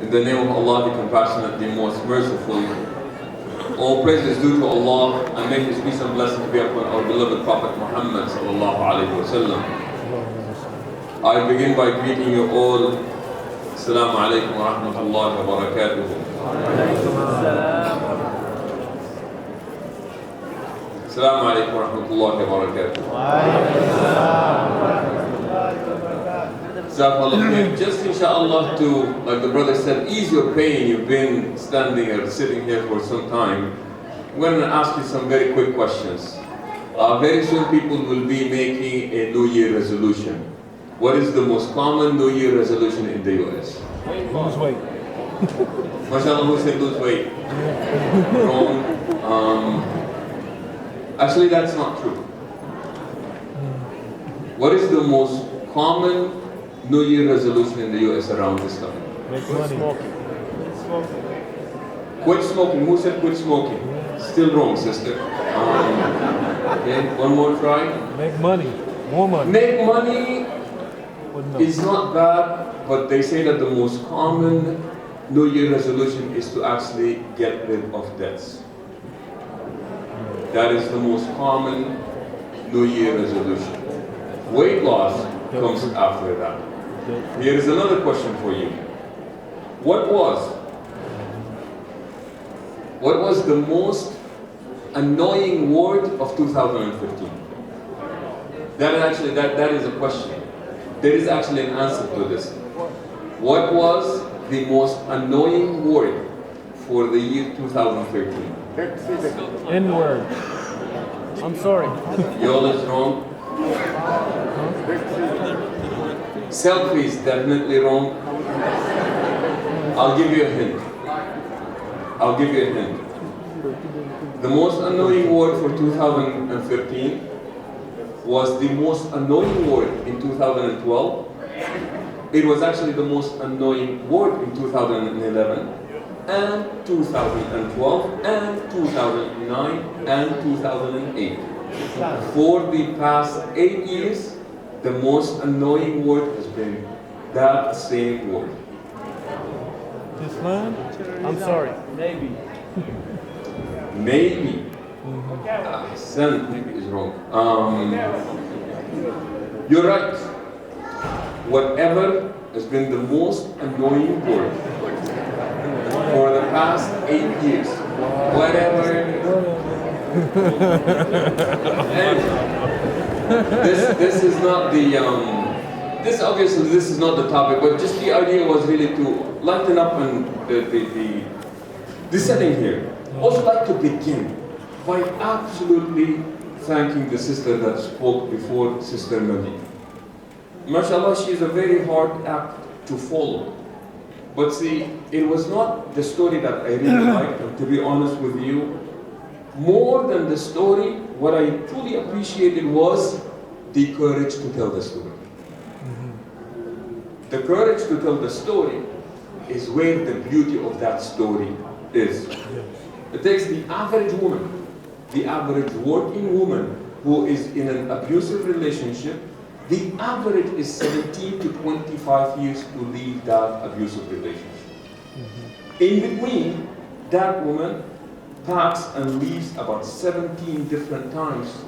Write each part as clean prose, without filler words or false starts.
In the name of Allah, the Compassionate, the Most Merciful. All praise is due to Allah, and may His peace and blessings be upon our beloved Prophet Muhammad sallallahu alaihi wasallam. I begin by greeting you all. Assalamu alaikum wa rahmatullahi wa barakatuh. Assalamu alaikum wa rahmatullahi wa barakatuh. Just inshallah to, like the brother said, ease your pain. You've been standing or sitting here for some time. I'm going to ask you some very quick questions. Very soon people will be making a New Year resolution. What is the most common New Year resolution in the US? Lose weight. MashaAllah, who said lose weight? Wrong. Actually, that's not true. What is the most common New Year resolution in the US around this time? Make money. Quit smoking. Who said quit smoking? Still wrong, sister. Okay, one more try. Make money. More money. Make money is not bad, but they say that the most common New Year resolution is to actually get rid of debts. That is the most common New Year resolution. Weight loss comes after that. Here is another question for you. What was the most annoying word of 2015? That is a question. There is actually an answer to this. What was the most annoying word for the year 2013? N-word. I'm sorry. Y'all is wrong. Selfie is definitely wrong. I'll give you a hint. The most annoying word for 2015 was the most annoying word in 2012. It was actually the most annoying word in 2011 and 2012 and 2009 and 2008. For the past 8 years, the most annoying word has been that same word. Islam? I'm sorry. Maybe. Maybe. Ahsan, maybe is wrong. You're right. Whatever has been the most annoying word for the past 8 years, whatever. And this is not the this is not the topic, but just the idea was really to lighten up on the setting here. Also like to begin by absolutely thanking the sister that spoke before, Sister Madi. MashaAllah, she is a very hard act to follow. But see, it was not the story that I really liked, and to be honest with you, more than the story, what I truly appreciated was the courage to tell the story. The courage to tell the story is where the beauty of that story is. It takes the average woman, the average working woman who is in an abusive relationship. The average is 17 to 25 years to leave that abusive relationship. In between, that woman packs and leaves about 17 different times,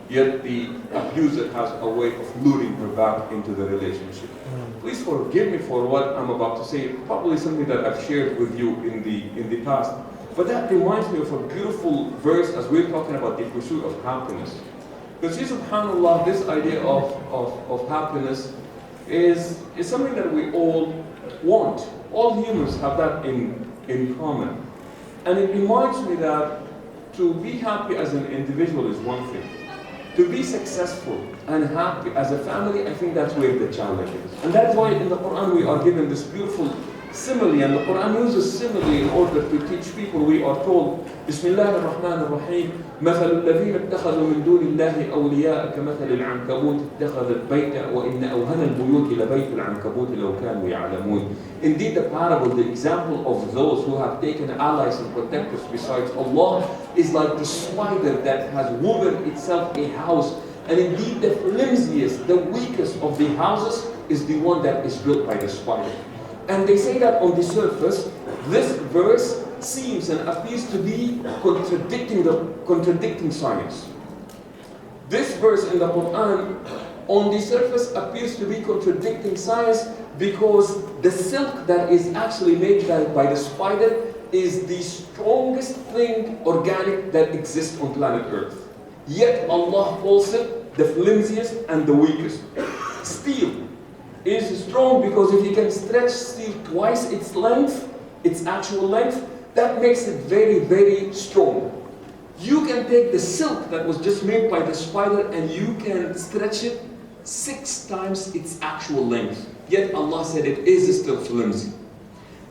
yet the abuser has a way of luring her back into the relationship. Please forgive me for what I'm about to say, probably something that I've shared with you in the past, but that reminds me of a beautiful verse as we're talking about the pursuit of happiness. Because subhanAllah, this idea of happiness is something that we all want. All humans have that in common. And it reminds me that to be happy as an individual is one thing. To be successful and happy as a family, I think that's where the challenge is. And that's why in the Quran we are given this beautiful simile, and the Quran uses simile in order to teach people. We are told, Bismillah ar-Rahman ar-Rahim, مثل الذين اتخذوا من دون الله أولياء كمثل العنكبوت اتخذت بيتا وإن أوهن البيوت لبيت العنكبوت لو كانوا يعلمون. Indeed, the parable, the example of those who have taken allies and protectors besides Allah is like the spider that has woven itself a house. And indeed, the flimsiest, the weakest of the houses is the one that is built by the spider. And they say that on the surface, this verse seems and appears to be contradicting science. This verse in the Quran, on the surface, appears to be contradicting science because the silk that is actually made by the spider is the strongest thing organic that exists on planet Earth. Yet Allah calls it the flimsiest and the weakest. Steel is strong because if you can stretch steel twice its length, its actual length, that makes it very, very strong. You can take the silk that was just made by the spider and you can stretch it 6 times its actual length. Yet Allah said it is still flimsy.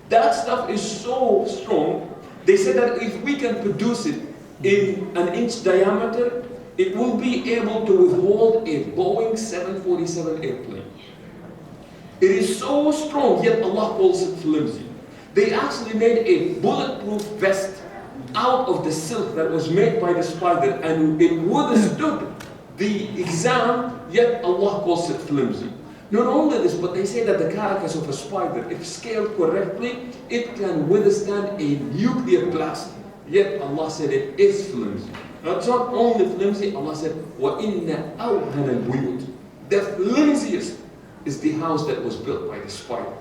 That stuff is so strong, they said that if we can produce it in an inch diameter, it will be able to withhold a Boeing 747 airplane. It is so strong, yet Allah calls it flimsy. They actually made a bulletproof vest out of the silk that was made by the spider, and it withstood the exam, yet Allah calls it flimsy. Not only this, but they say that the carcass of a spider, if scaled correctly, it can withstand a nuclear blast. Yet Allah said it is flimsy. Now it's not only flimsy, Allah said, وَإِنَّ أَوْهَنَ الْبُيُوتِ. The flimsiest is the house that was built by the spider.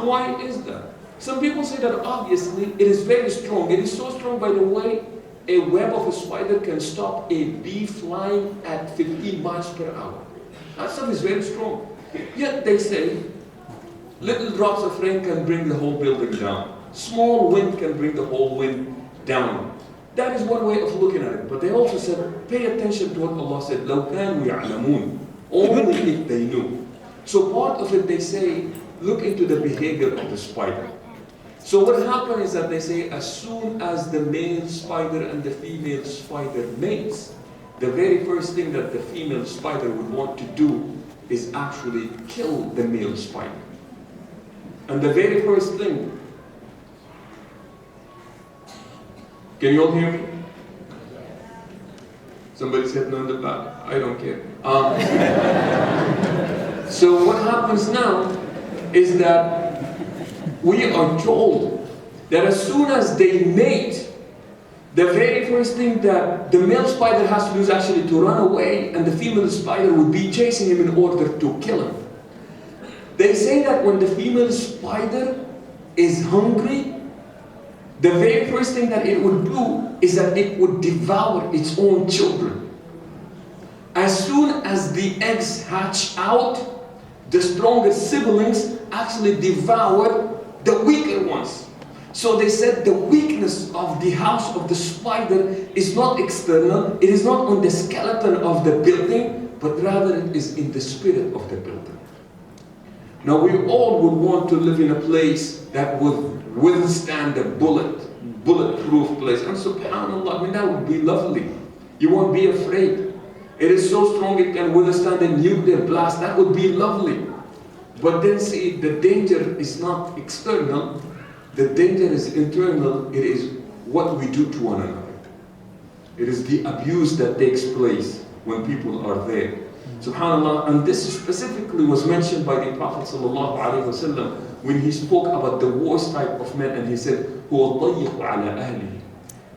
Why is that? Some people say that obviously it is very strong. It is so strong, by the way, a web of a spider can stop a bee flying at 15 miles per hour. That stuff is very strong. Yet they say, little drops of rain can bring the whole building down. Small wind can bring the whole wind down. That is one way of looking at it. But they also said, pay attention to what Allah said, لَوْ كَانُوا يَعْلَمُونَ. Only if they knew. So part of it they say, look into the behavior of the spider. So what happens is that they say, as soon as the male spider and the female spider mates, the very first thing that the female spider would want to do is actually kill the male spider. And the very first thing, can you all hear me? Somebody said no in the back. I don't care. So what happens now is that we are told that as soon as they mate, the very first thing that the male spider has to do is actually to run away, and the female spider would be chasing him in order to kill him. They say that when the female spider is hungry, the very first thing that it would do is that it would devour its own children. As soon as the eggs hatch out, the stronger siblings actually devour the weaker ones. So they said the weakness of the house of the spider is not external, it is not on the skeleton of the building, but rather it is in the spirit of the building. Now we all would want to live in a place that would withstand a bulletproof place. And subhanAllah, I mean, that would be lovely. You won't be afraid. It is so strong it can withstand a nuclear blast. That would be lovely. But then see, the danger is not external. The danger is internal. It is what we do to one another. It is the abuse that takes place when people are there. SubhanAllah, and this specifically was mentioned by the Prophet ﷺ when he spoke about the worst type of men, and he said, هُوَ الضَّيِّقُ عَلَى أَهْلِهِ.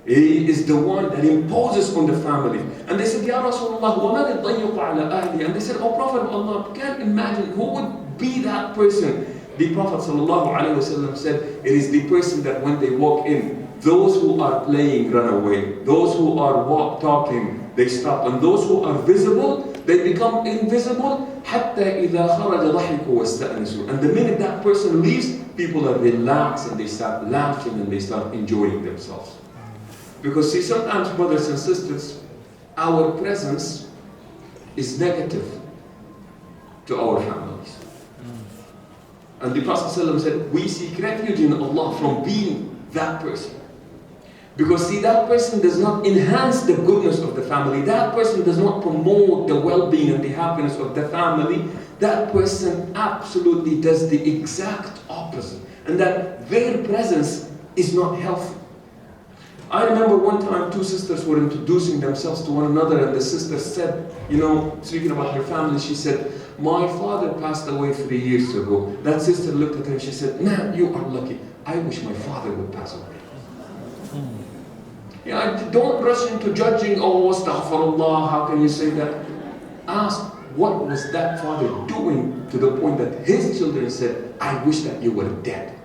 He is the one that imposes on the family. And they said, Ya Rasulullah, وَمَنِ الضَّيِّقُ عَلَى أَهْلِهِ. And they said, oh Prophet of Allah, can't imagine who would be that person. The Prophet ﷺ said, it is the person that when they walk in, those who are playing run away, those who are talking, they stop, and those who are visible, they become invisible. حتى إذا خرج ضحكوا واستأنسوا. And the minute that person leaves, people are relaxed and they start laughing and they start enjoying themselves. Because see, sometimes brothers and sisters, our presence is negative to our families. And the Prophet ﷺ said, we seek refuge in Allah from being that person. Because see, that person does not enhance the goodness of the family. That person does not promote the well-being and the happiness of the family. That person absolutely does the exact opposite. And that their presence is not healthy. I remember one time 2 sisters were introducing themselves to one another, and the sister said, you know, speaking about her family, she said, my father passed away 3 years ago. That sister looked at her and she said, nah, you are lucky. I wish my father would pass away. Yeah, don't rush into judging, oh, astaghfirullah, how can you say that? Ask, what was that father doing to the point that his children said, I wish that you were dead?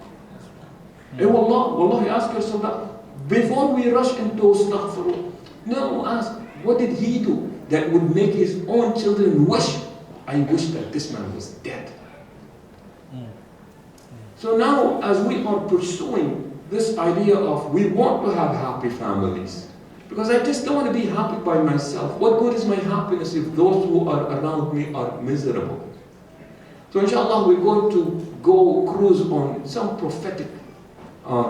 And wallahi, ask yourself that. Before we rush into astaghfirullah, no, ask, what did he do that would make his own children wish, I wish that this man was dead? So now, as we are pursuing this idea of we want to have happy families, because I just don't want to be happy by myself. What good is my happiness if those who are around me are miserable? So inshallah, we're going to go cruise on some prophetic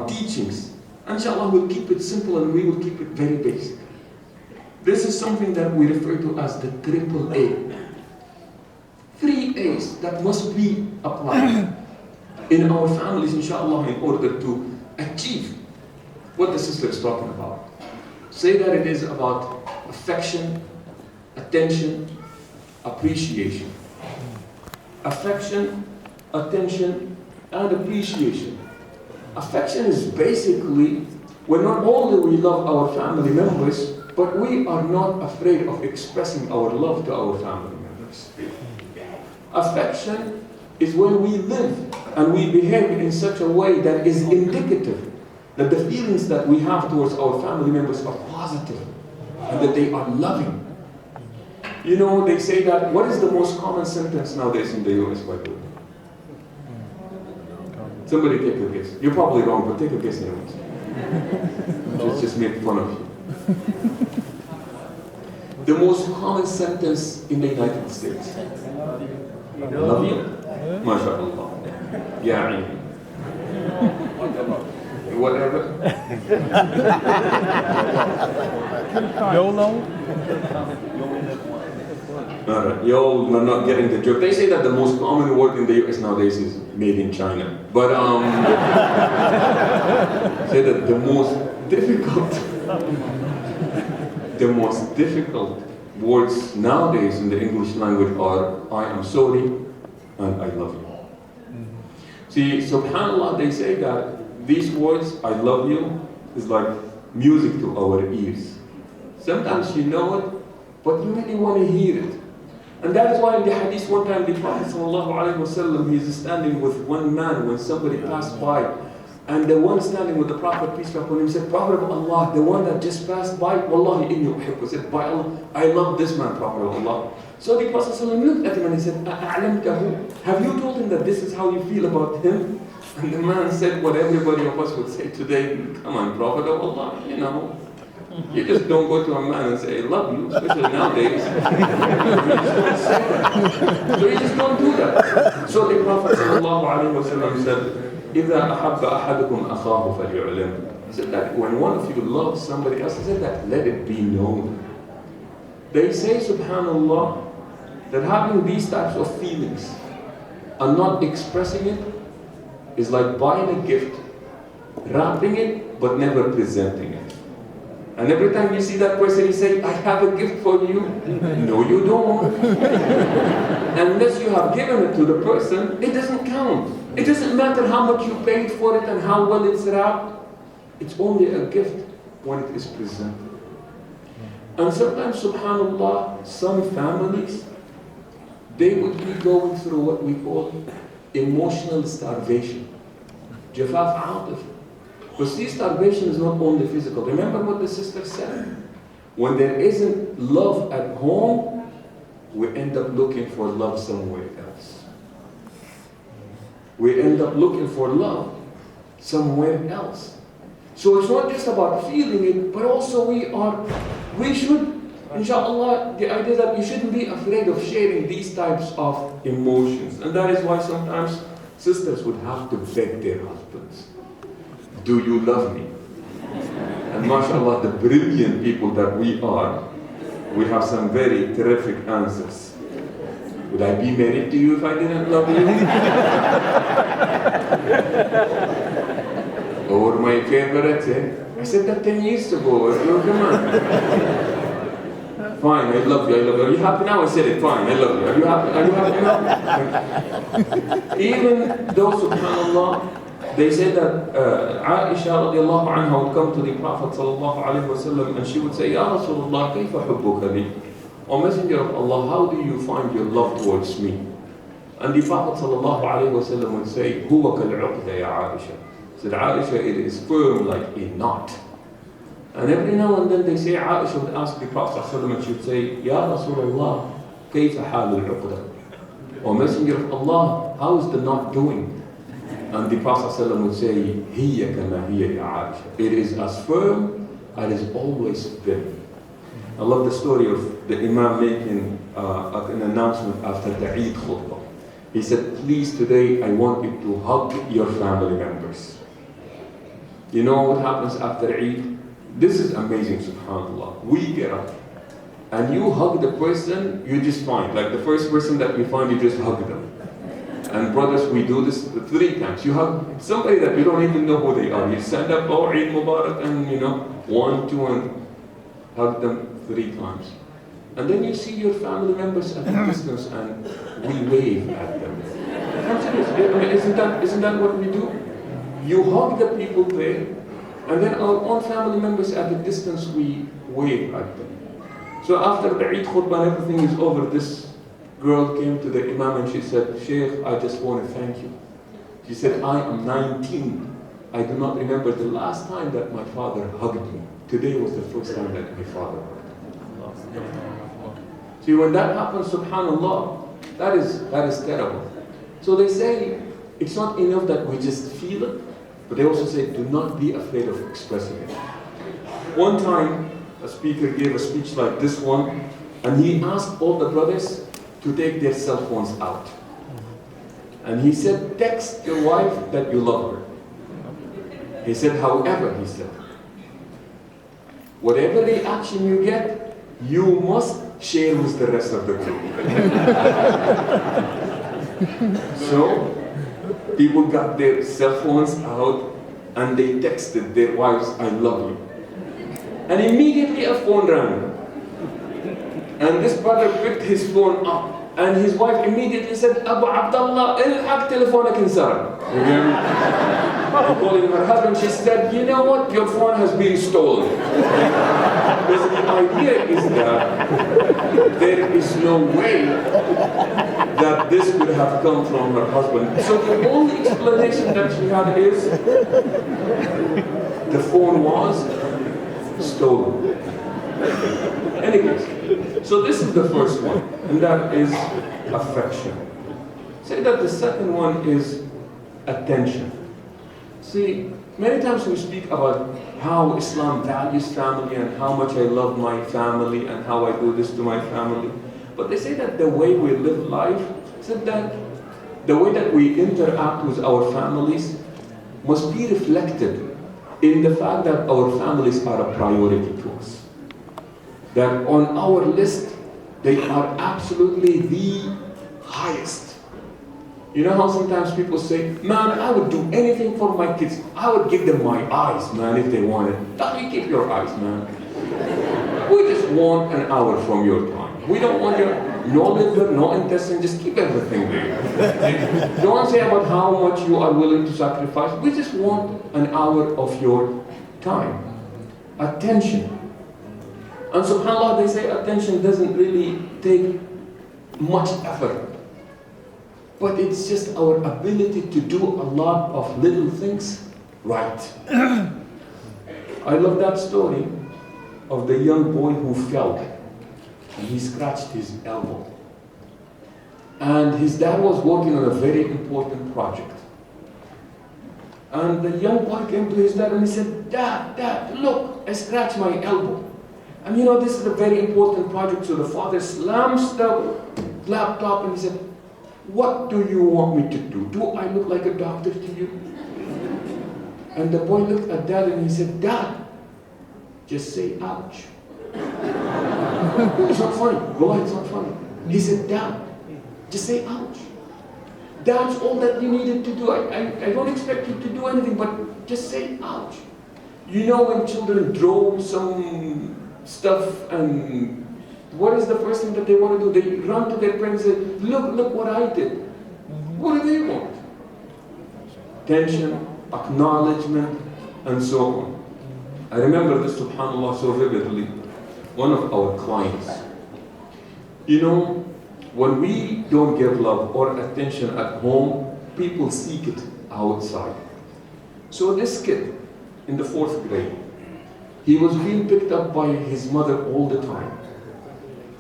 teachings. Inshallah, we'll keep it simple and we will keep it very basic. This is something that we refer to as the triple A. 3 A's that must be applied in our families, inshallah, in order to achieve what the sister is talking about. Say that it is about affection, attention, appreciation. Affection, attention, and appreciation. Affection is basically when not only we love our family members, but we are not afraid of expressing our love to our family members. Affection is when we live and we behave in such a way that is indicative that the feelings that we have towards our family members are positive and that they are loving. You know, they say that, what is the most common sentence nowadays in the US, by the way? Somebody take a guess. You're probably wrong, but take a guess anyways. Just make fun of you. The most common sentence in the United States. Love you. MashaAllah. Yeah. Whatever. YOLO? Alright, yo, we're not getting the joke. They say that the most common word in the US nowadays is made in China. But say that the most difficult words nowadays in the English language are I am sorry and I love you. See, subhanAllah, they say that these words, I love you, is like music to our ears. Sometimes you know it, but you really want to hear it. And that is why in the hadith one time the Prophet ﷺ, he is standing with one man when somebody passed by. And the one standing with the Prophet, peace be upon him, said, Prophet of Allah, the one that just passed by, Wallahi inni uhibbu, said, by Allah, I love this man, Prophet of Allah. So the Prophet ﷺ looked at him and he said, A'alamtahu, have you told him that this is how you feel about him? And the man said what everybody of us would say today, come on, Prophet of Allah, you know. You just don't go to a man and say, I love you, especially nowadays. So you just don't do that. So the Prophet ﷺ said, إِذَا أَحَبَّ أَحَدُكُمْ أَخَاهُ فَلْيُعْلِمْ. He said that when one of you loves somebody else, he said that let it be known. They say, subhanAllah, that having these types of feelings and not expressing it is like buying a gift, wrapping it, but never presenting it. And every time you see that person, you say, I have a gift for you. No, you don't. Unless you have given it to the person, it doesn't count. It doesn't matter how much you paid for it and how well it's wrapped. It's only a gift when it is presented. And sometimes, subhanAllah, some families, they would be going through what we call emotional starvation. Jafaf atif. But see, starvation is not only physical. Remember what the sister said? When there isn't love at home, we end up looking for love somewhere else. We end up looking for love somewhere else. So it's not just about feeling it, but also we should, inshallah, the idea that you shouldn't be afraid of sharing these types of emotions. And that is why sometimes sisters would have to beg their husbands, do you love me? And mashallah, the brilliant people that we are, we have some very terrific answers. Would I be married to you if I didn't love you? Or my favorite, I said that 10 years ago, come on. Fine, I love you, I love you. Are you happy now? I said it, fine, I love you. Are you happy? Are you happy now? Even though, subhanAllah, they say that Aisha radiallahu anha would come to the Prophet sallallahu alayhi wa sallam and she would say, Ya Rasulullah, kayfa hubbuka li? O Messenger of Allah, how do you find your love towards me? And the Prophet sallallahu alayhi wa sallam would say, Huwa kal-uqda ya Aisha. Said Aisha, it is firm like a knot. And every now and then they say, Aisha would ask the Prophet sallallahu alayhi wa sallam and she would say, Ya Rasulullah, kayfa hal al-uqda? O Messenger of Allah, how is the knot doing? And the Prophet ﷺ would say, Hayya kama hiya ya Aisha. It is as firm as it has always been. I love the story of the Imam making an announcement after the Eid khutbah. He said, please today I want you to hug your family members. You know what happens after Eid? This is amazing, subhanAllah. We get up and you hug the person you just find. Like the first person that you find, you just hug them. And brothers, we do this 3 times. You hug somebody that you don't even know who they are. You stand up, oh, Eid Mubarak, and 1, 2, and hug them 3 times. And then you see your family members at a distance and we wave at them. I'm serious. I mean, isn't that what we do? You hug the people there, and then our own family members at a distance, we wave at them. So after the Eid khutbah and everything is over, this girl came to the Imam and she said, Sheikh, I just want to thank you. She said, I am 19. I do not remember the last time that my father hugged me. Today was the first time that my father hugged me. See, when that happens, subhanAllah, that is terrible. So they say, it's not enough that we just feel it, but they also say, do not be afraid of expressing it. One time, a speaker gave a speech like this one, and he asked all the brothers to take their cell phones out. And he said, text your wife that you love her. He said, however, he said, whatever reaction you get, you must share with the rest of the group. So, people got their cell phones out and they texted their wives, I love you. And immediately a phone rang. And this brother picked his phone up. And his wife immediately said, Abu Abdullah, ilhaq telefonak insar. Calling her husband, she said, you know what, your phone has been stolen. Because the idea is that there is no way that this could have come from her husband. So the only explanation that she had is, the phone was stolen. Anyways, so this is the first one, and that is affection. Say that the second one is attention. See, many times we speak about how Islam values family and how much I love my family and how I do this to my family. But they say that the way we live life, said that the way that we interact with our families must be reflected in the fact that our families are a priority to us. That on our list, they are absolutely the highest. You know how sometimes people say, man, I would do anything for my kids. I would give them my eyes, man, if they wanted. No, you keep your eyes, man. We just want an hour from your time. We don't want your, no liver, no intestine, just keep everything there. Don't say about how much you are willing to sacrifice. We just want an hour of your time. Attention. And subhanAllah, they say attention doesn't really take much effort. But it's just our ability to do a lot of little things right. I love that story of the young boy who fell and he scratched his elbow. And his dad was working on a very important project. And the young boy came to his dad and he said, Dad, look, I scratched my elbow. And you know, this is a very important project. So the father slams the laptop and he said, what do you want me to do? Do I look like a doctor to you? And the boy looked at Dad and he said, Dad, just say ouch. It's not funny. Go ahead, it's not funny. He said, Dad, just say ouch. That's all that you needed to do. I don't expect you to do anything, but just say ouch. You know when children draw some stuff and what is the first thing that they want to do? They run to their parents and say, look what I did. What do they want? Attention, acknowledgement, and so on. I remember this, subhanAllah, so vividly. One of our clients. You know, when we don't give love or attention at home, people seek it outside. So this kid in the 4th grade, he was being picked up by his mother all the time.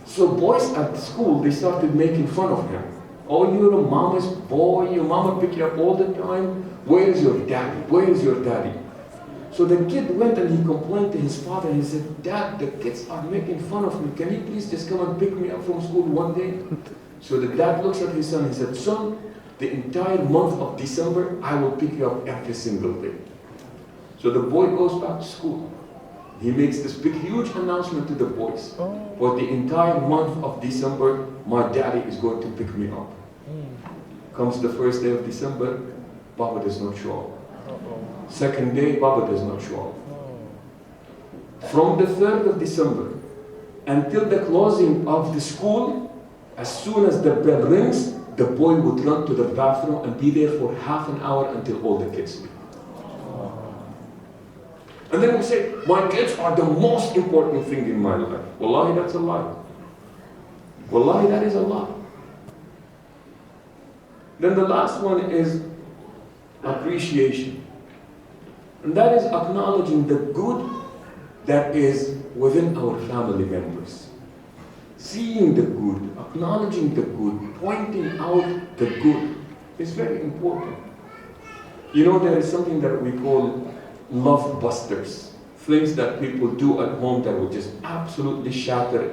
So boys at school, they started making fun of him. Oh, you're a mama's boy, your mama pick you up all the time. Where is your daddy? Where is your daddy? So the kid went and he complained to his father. He said, Dad, the kids are making fun of me. Can you please just come and pick me up from school one day? So the dad looks at his son. He said, son, the entire month of December, I will pick you up every single day. So the boy goes back to school. He makes this big, huge announcement to the boys. For the entire month of December, my daddy is going to pick me up. Comes the first day of December, Baba does not show up. Second day, Baba does not show up. From the 3rd of December until the closing of the school, as soon as the bell rings, the boy would run to the bathroom and be there for half an hour until all the kids leave. And then we say, my kids are the most important thing in my life. Wallahi, that's a lie. Wallahi, that is a lie. Then the last one is appreciation. And that is acknowledging the good that is within our family members. Seeing the good, acknowledging the good, pointing out the good is very important. You know, there is something that we call love busters. Things that people do at home that will just absolutely shatter